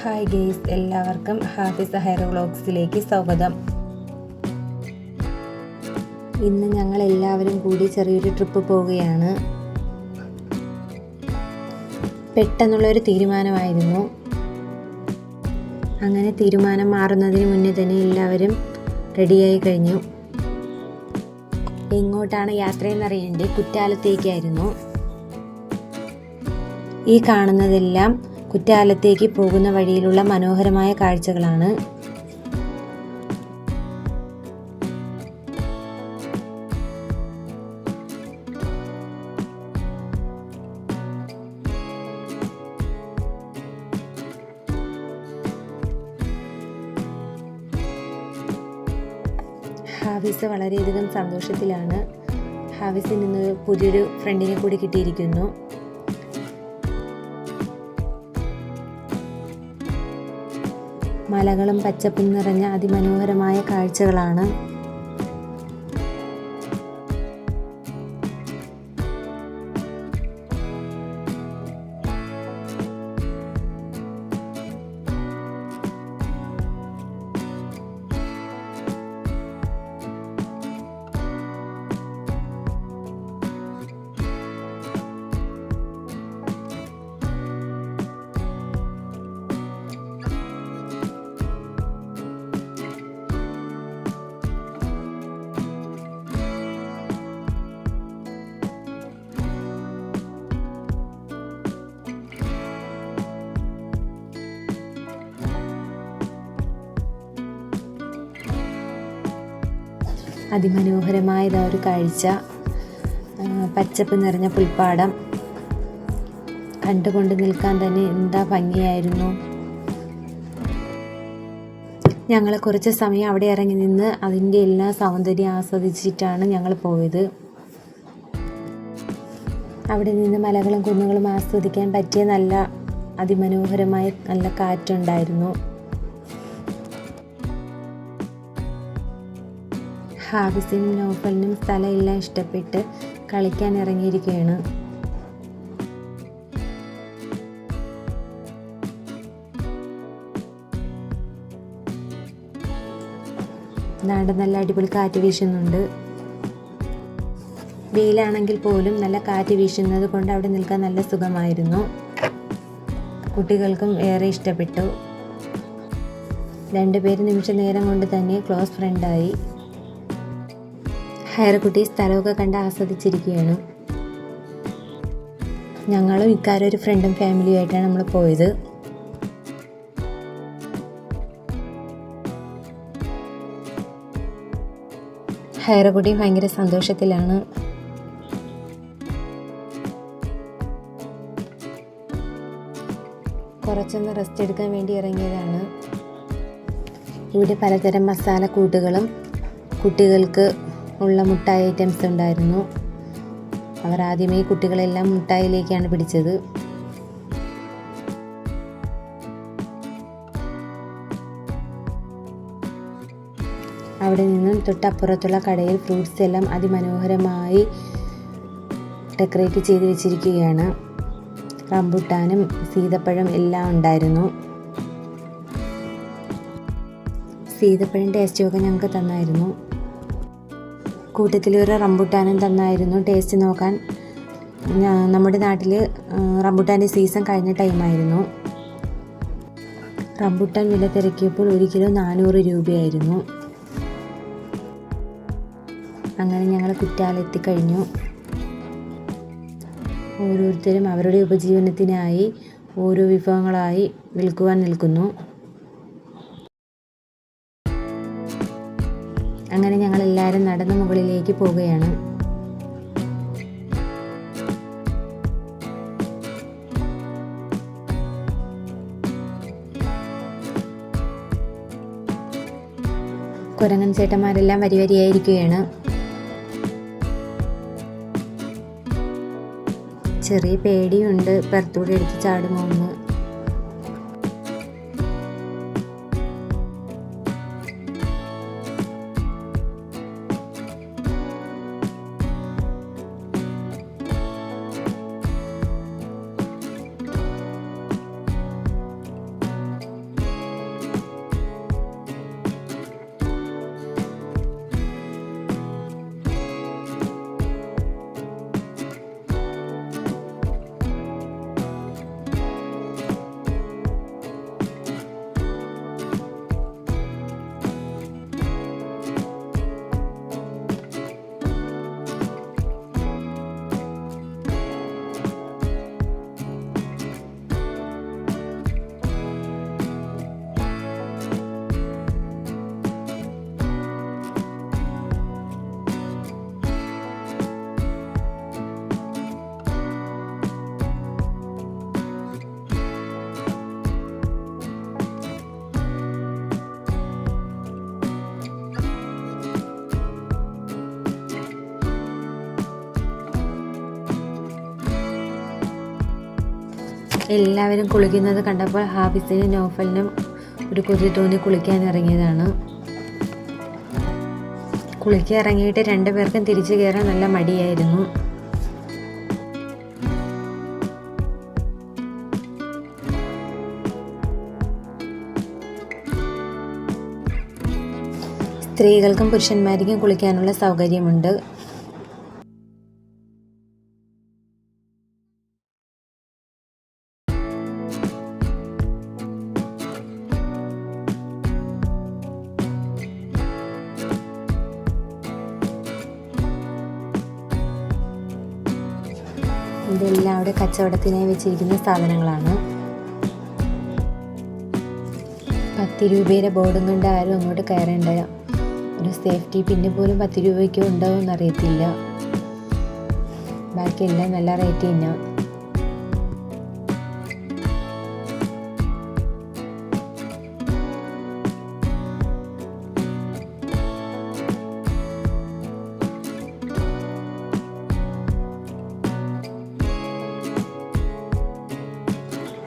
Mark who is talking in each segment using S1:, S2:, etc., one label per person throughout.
S1: Hi guys, എല്ലാവർക്കും Hafiz hair വ്ളോഗ്സിലേക്ക് സ്വാഗതം. ഇന്ന് ഞങ്ങൾ എല്ലാവരും കൂടി ചെറിയൊരു ട്രിപ്പ് പോവുകയാണ്. പെട്ടെന്നുള്ളൊരു തീരുമാനമായിരുന്നു. അങ്ങനെ തീരുമാനം മാറുന്നതിന് മുന്നേ തന്നെ എല്ലാവരും റെഡിയായി കഴിഞ്ഞു. എങ്ങോട്ടാണ് യാത്രയെന്നറിയേണ്ടേ? കുറ്റാലത്തേക്കായിരുന്നു. ഈ കാണുന്നതെല്ലാം കുറ്റാലത്തേക്ക് പോകുന്ന വഴിയിലുള്ള മനോഹരമായ കാഴ്ചകളാണ്. ഹാഫിസ് വളരെയധികം സന്തോഷത്തിലാണ്. ഹാഫിസിൽ നിന്ന് പുതിയൊരു ഫ്രണ്ടിനെ കൂടി കിട്ടിയിരിക്കുന്നു. മലകളും പച്ചപ്പും നിറഞ്ഞ അതിമനോഹരമായ കാഴ്ചകളാണ്. അതിമനോഹരമായ ഒരു കാഴ്ച, പച്ചപ്പ് നിറഞ്ഞ പുൽപ്പാടം കണ്ടുകൊണ്ട് നിൽക്കാൻ തന്നെ എന്താ ഭംഗിയായിരുന്നു. ഞങ്ങൾ കുറച്ച് സമയം അവിടെ ഇറങ്ങി നിന്ന് അതിൻ്റെ എല്ലാ സൗന്ദര്യം ആസ്വദിച്ചിട്ടാണ് ഞങ്ങൾ പോയത്. അവിടെ നിന്ന് മലകളും കുന്നുകളും ആസ്വദിക്കാൻ പറ്റിയ നല്ല അതിമനോഹരമായ നല്ല കാറ്റുണ്ടായിരുന്നു. ഹാഫിസിനും നൗഫലിനും സ്ഥലമെല്ലാം ഇഷ്ടപ്പെട്ട് കളിക്കാൻ ഇറങ്ങിയിരിക്കുകയാണ്. നാട് നല്ല അടിപൊളി കാറ്റ് വീശുന്നുണ്ട്. വെയിലാണെങ്കിൽ പോലും നല്ല കാറ്റ് വീശുന്നത് കൊണ്ട് അവിടെ നിൽക്കാൻ നല്ല സുഖമായിരുന്നു. കുട്ടികൾക്കും ഏറെ ഇഷ്ടപ്പെട്ടു. രണ്ടുപേരും നിമിഷ നേരം കൊണ്ട് തന്നെ ക്ലോസ് ഫ്രണ്ടായി. ഹൈറക്കുട്ടി സ്ഥലമൊക്കെ കണ്ട് ആസ്വദിച്ചിരിക്കുകയാണ്. ഞങ്ങളും ഇക്കാര്യം ഒരു ഫ്രണ്ടും ഫാമിലിയുമായിട്ടാണ് നമ്മൾ പോയത്. ഹൈറക്കുട്ടി ഭയങ്കര സന്തോഷത്തിലാണ്. കുറച്ചൊന്ന് റെസ്റ്റ് എടുക്കാൻ വേണ്ടി ഇറങ്ങിയതാണ്. ഇവിടെ പലതരം മസാല കൂട്ടുകളും കുട്ടികൾക്ക് ഉള്ള മുട്ടായി ഐറ്റംസ് ഉണ്ടായിരുന്നു. അവർ ആദ്യമേ കുട്ടികളെല്ലാം മുട്ടായിലേക്കാണ് പിടിച്ചത്. അവിടെ നിന്നും തൊട്ടപ്പുറത്തുള്ള കടയിൽ ഫ്രൂട്ട്സ് എല്ലാം അതിമനോഹരമായി ഡെക്കറേറ്റ് ചെയ്ത് വെച്ചിരിക്കുകയാണ്. റംബുട്ടാനും സീതപ്പഴം എല്ലാം ഉണ്ടായിരുന്നു. സീതപ്പഴം ടേസ്റ്റൊക്കെ ഞങ്ങൾക്ക് തന്നായിരുന്നു. കൂട്ടത്തിലൊരു റംബുട്ടാനും തന്നായിരുന്നു ടേസ്റ്റ് നോക്കാൻ. നമ്മുടെ നാട്ടിൽ റംബുട്ടാൻ്റെ സീസൺ കഴിഞ്ഞ ടൈമായിരുന്നു. റംബുട്ടാൻ വില തിരക്കിയപ്പോൾ 1 കിലോ 400 രൂപയായിരുന്നു. അങ്ങനെ ഞങ്ങൾ കുറ്റാലെത്തിക്കഴിഞ്ഞു. ഓരോരുത്തരും അവരുടെ ഉപജീവനത്തിനായി ഓരോ വിഭവങ്ങളായി വിൽക്കുവാൻ നിൽക്കുന്നു. അങ്ങനെ ഞങ്ങൾ എല്ലാവരും നടന്ന് മുകളിലേക്ക് പോവുകയാണ്. കുരങ്ങൻ ചേട്ടന്മാരെല്ലാം വരിവരിയായിരിക്കുകയാണ്. ചെറിയ പേടിയുണ്ട്, പുറത്തൂടെ എടുത്ത് ചാടുമോ എന്ന്. എല്ലാവരും കുളിക്കുന്നത് കണ്ടപ്പോൾ ഹാഫിസിനും നൗഫലിനും ഒരു കൊതി തോന്നി കുളിക്കാൻ ഇറങ്ങിയതാണ്. കുളിക്കാൻ ഇറങ്ങിയിട്ട് രണ്ടുപേർക്കും തിരിച്ചു കയറാൻ നല്ല മടിയായിരുന്നു. സ്ത്രീകൾക്കും പുരുഷന്മാർക്കും കുളിക്കാനുള്ള സൗകര്യമുണ്ട്. ഇതെല്ലാം അവിടെ കച്ചവടത്തിനായി വെച്ചിരിക്കുന്ന സാധനങ്ങളാണ്. 10 രൂപയുടെ ബോർഡും കൊണ്ട് ആരും അങ്ങോട്ട് കയറേണ്ട. ഒരു സേഫ്റ്റി പിന്നെ പോലും 10 രൂപയ്ക്കോ ഉണ്ടാവും എന്നറിയത്തില്ല. ബാക്കിയെല്ലാം നല്ല റേറ്റ് തന്നെയാണ്.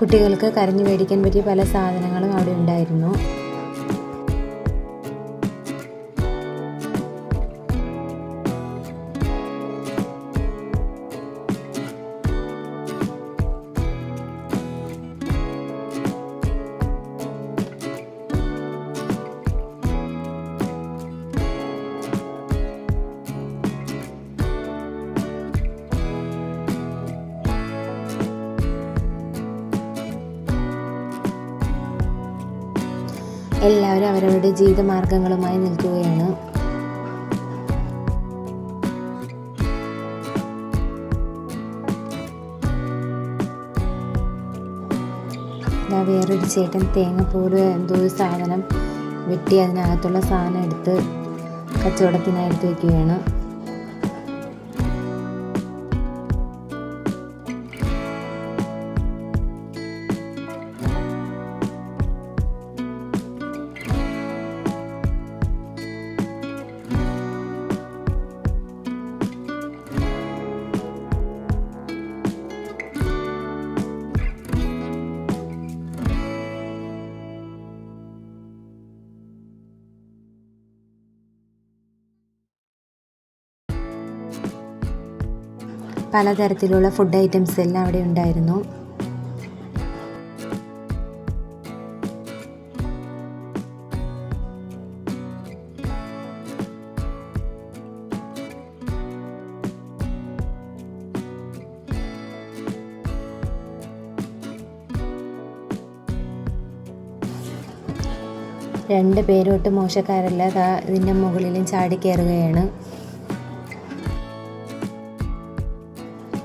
S1: കുട്ടികൾക്ക് കരഞ്ഞു മേടിക്കാൻ പറ്റിയ പല സാധനങ്ങളും അവിടെ ഉണ്ടായിരുന്നു. എല്ലാവരും അവരവരുടെ ജീവിതമാർഗങ്ങളുമായി നിൽക്കുകയാണ്. വേറൊരു ചേട്ടൻ തേങ്ങ പോലെ എന്തോ ഒരു സാധനം വെട്ടി അതിനകത്തുള്ള സാധനം എടുത്ത് കച്ചവടത്തിനായി എടുത്ത് വയ്ക്കുകയാണ്. പലതരത്തിലുള്ള ഫുഡ് ഐറ്റംസ് എല്ലാം അവിടെ ഉണ്ടായിരുന്നു. രണ്ട് പേരോട്ട് മോശക്കാരല്ല ഇതിൻ്റെ മുകളിലും ചാടി കയറുകയാണ്.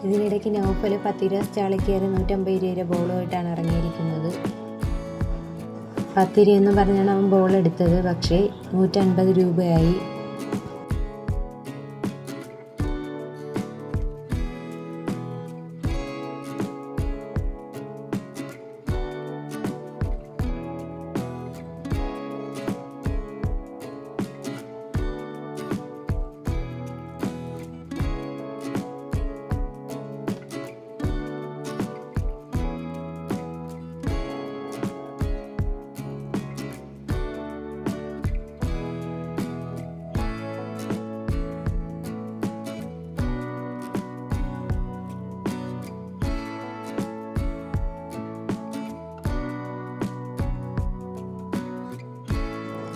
S1: ഇതിനിടയ്ക്ക് നൗഫൽ 10 രൂപ സ്റ്റാളിൽ കയറി 150 രൂപയുടെ ബോളുമായിട്ടാണ് ഇറങ്ങിയിരിക്കുന്നത്. 10 രൂപ എന്ന് പറഞ്ഞാണ് അവൻ ബോൾ എടുത്തത്. പക്ഷേ 150 രൂപയായി.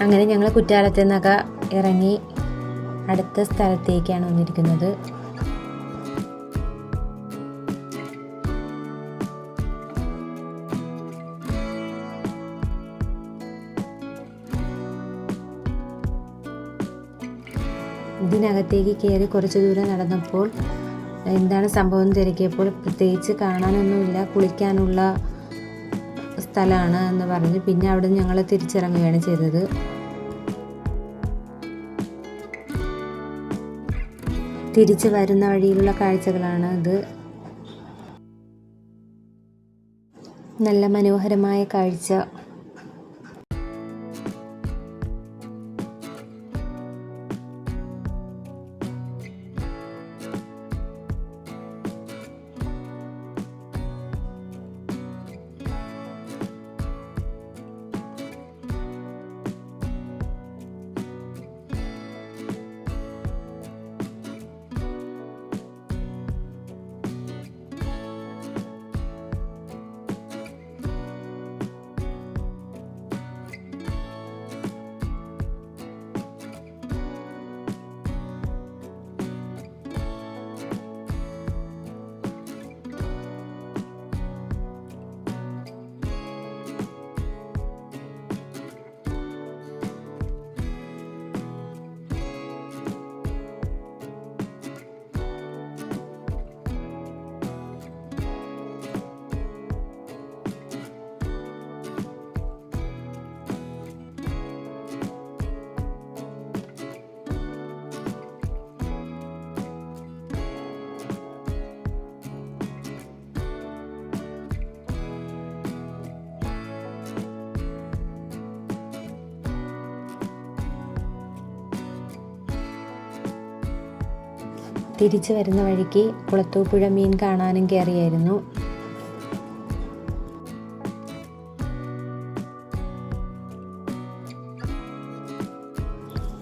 S1: അങ്ങനെ ഞങ്ങൾ കുറ്റാലത്തിൽ നിന്നൊക്കെ ഇറങ്ങി അടുത്ത സ്ഥലത്തേക്കാണ് വന്നിരിക്കുന്നത്. ഇതിനകത്തേക്ക് കയറി കുറച്ച് ദൂരം നടന്നപ്പോൾ എന്താണ് സംഭവം തിരക്കിയപ്പോൾ പ്രത്യേകിച്ച് കാണാനൊന്നുമില്ല, കുളിക്കാനുള്ള സ്ഥലമാണ് എന്ന് പറഞ്ഞ് പിന്നെ അവിടെ നിന്ന് ഞങ്ങൾ തിരിച്ചിറങ്ങുകയാണ് ചെയ്തത്. തിരിച്ച് വരുന്ന വഴിയിലുള്ള കാഴ്ചകളാണ് ഇത്. നല്ല മനോഹരമായ കാഴ്ച. തിരിച്ചു വരുന്ന വഴിക്ക് കുളത്തൂപ്പുഴ മീൻ കാണാനും കയറിയായിരുന്നു.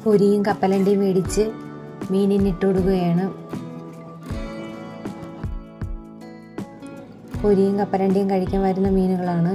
S1: പൊരിയും കപ്പലണ്ടിയും മേടിച്ച് മീനിനിട്ട് കൊടുക്കുകയാണ്. പൊരിയും കപ്പലണ്ടിയും കഴിക്കാൻ വരുന്ന മീനുകളാണ്.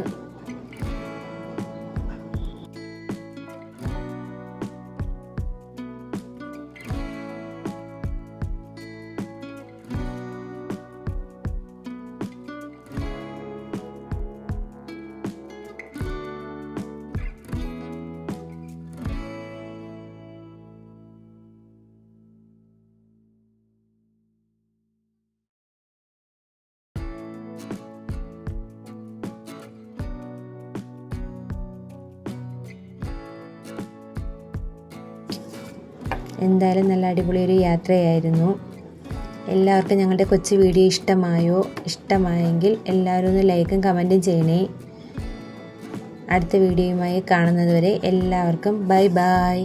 S1: എന്തായാലും നല്ല അടിപൊളിയൊരു യാത്രയായിരുന്നു. എല്ലാവർക്കും ഞങ്ങളുടെ കൊച്ചു വീഡിയോ ഇഷ്ടമായെങ്കിൽ എല്ലാവരും ഒന്ന് ലൈക്കും കമൻറ്റും ചെയ്യണേ. അടുത്ത വീഡിയോയുമായി കാണുന്നത് വരെ എല്ലാവർക്കും ബൈ ബൈ.